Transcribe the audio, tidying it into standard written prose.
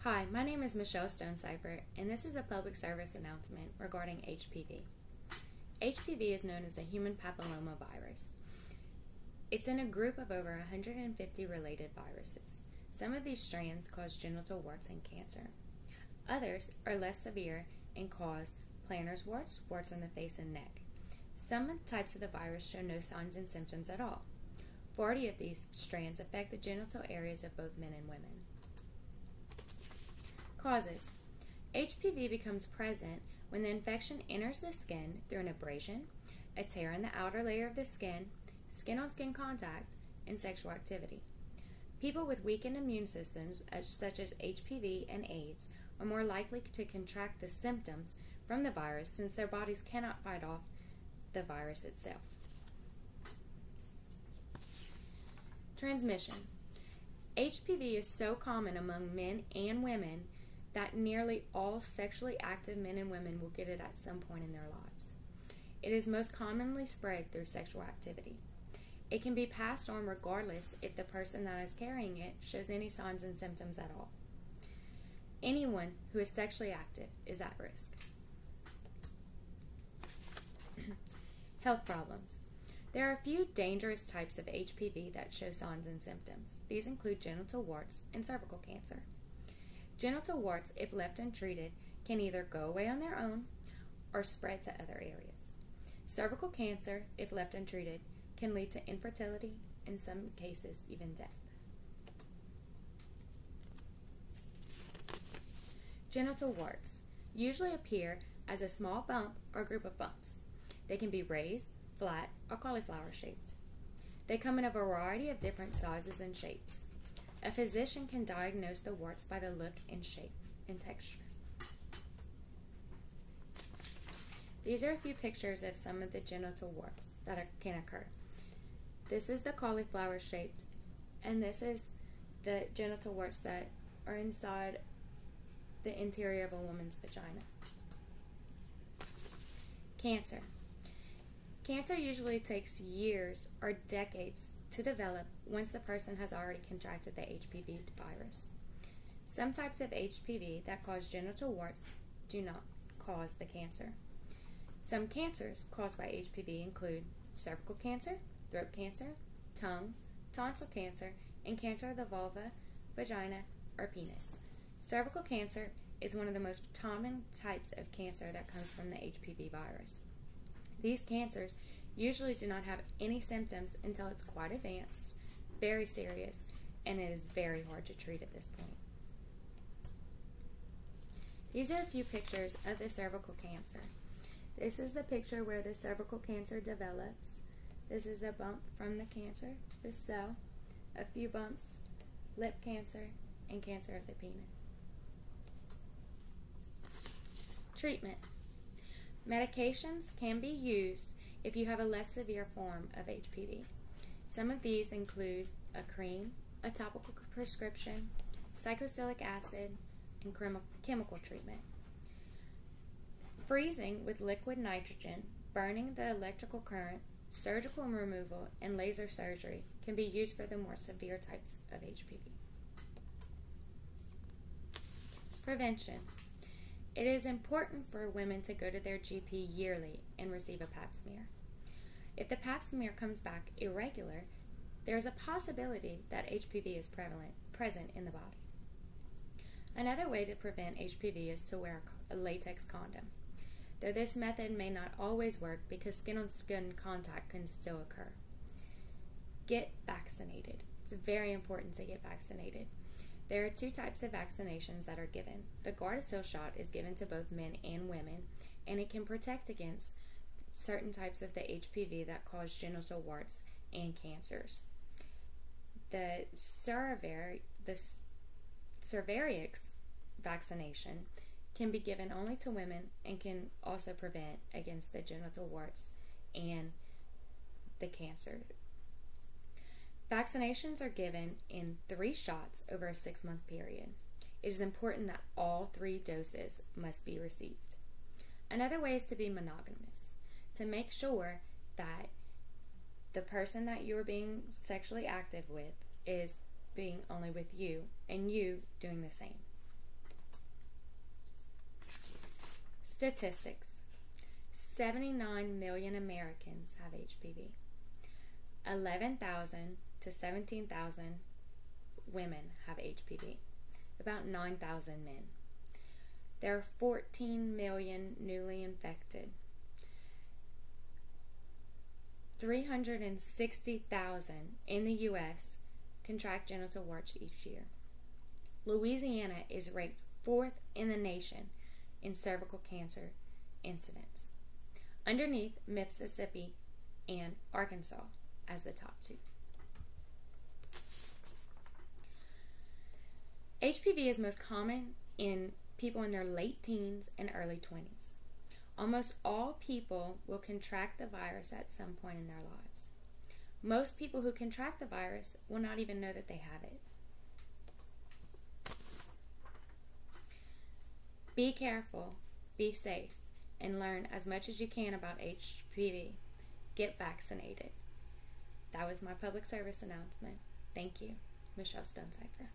Hi, my name is Michelle Stonecipher, and this is a public service announcement regarding HPV. HPV is known as the human papillomavirus. It's in a group of over 150 related viruses. Some of these strands cause genital warts and cancer. Others are less severe and cause Plantar's warts, warts on the face and neck. Some types of the virus show no signs and symptoms at all. 40 of these strands affect the genital areas of both men and women. Causes. HPV becomes present when the infection enters the skin through an abrasion, a tear in the outer layer of the skin, skin-on-skin contact, and sexual activity. People with weakened immune systems, such as HPV and AIDS, are more likely to contract the symptoms from the virus since their bodies cannot fight off the virus itself. Transmission. HPV is so common among men and women that nearly all sexually active men and women will get it at some point in their lives. It is most commonly spread through sexual activity. It can be passed on regardless if the person that is carrying it shows any signs and symptoms at all. Anyone who is sexually active is at risk. Health problems. There are a few dangerous types of HPV that show signs and symptoms. These include genital warts and cervical cancer. Genital warts, if left untreated, can either go away on their own or spread to other areas. Cervical cancer, if left untreated, can lead to infertility, in some cases even death. Genital warts usually appear as a small bump or group of bumps. They can be raised, flat, or cauliflower shaped. They come in a variety of different sizes and shapes. A physician can diagnose the warts by the look and shape and texture. These are a few pictures of some of the genital warts that can occur. This is the cauliflower shaped, and this is the genital warts that are inside the interior of a woman's vagina. Cancer. Cancer usually takes years or decades to develop once the person has already contracted the HPV virus. Some types of HPV that cause genital warts do not cause the cancer. Some cancers caused by HPV include cervical cancer, throat cancer, tongue, tonsil cancer, and cancer of the vulva, vagina, or penis. Cervical cancer is one of the most common types of cancer that comes from the HPV virus. These cancers usually do not have any symptoms until it's quite advanced, very serious, and it is very hard to treat at this point. These are a few pictures of the cervical cancer. This is the picture where the cervical cancer develops. This is a bump from the cancer, the cell, a few bumps, lip cancer, and cancer of the penis. Treatment. Medications can be used if you have a less severe form of HPV. Some of these include a cream, a topical prescription, salicylic acid, and chemical treatment. Freezing with liquid nitrogen, burning the electrical current, surgical removal, and laser surgery can be used for the more severe types of HPV. Prevention. It is important for women to go to their GP yearly and receive a pap smear. If the pap smear comes back irregular, there is a possibility that HPV is present in the body. Another way to prevent HPV is to wear a latex condom, though this method may not always work because skin-on-skin contact can still occur. Get vaccinated. It's very important to get vaccinated. There are two types of vaccinations that are given. The Gardasil shot is given to both men and women, and it can protect against certain types of the HPV that cause genital warts and cancers. The Cervarix vaccination can be given only to women and can also prevent against the genital warts and the cancer. Vaccinations are given in 3 shots over a 6-month period. It is important that all 3 doses must be received. Another way is to be monogamous, to make sure that the person that you're being sexually active with is being only with you and you doing the same. Statistics. 79 million Americans have HPV. 11,000 to 17,000 women have HPV. About 9,000 men. There are 14 million newly infected. 360,000 in the U.S. contract genital warts each year. Louisiana is ranked 4th in the nation in cervical cancer incidence, underneath Mississippi and Arkansas as the top two. HPV is most common in people in their late teens and early 20s. Almost all people will contract the virus at some point in their lives. Most people who contract the virus will not even know that they have it. Be careful, be safe, and learn as much as you can about HPV. Get vaccinated. That was my public service announcement. Thank you. Michelle Stonecipher.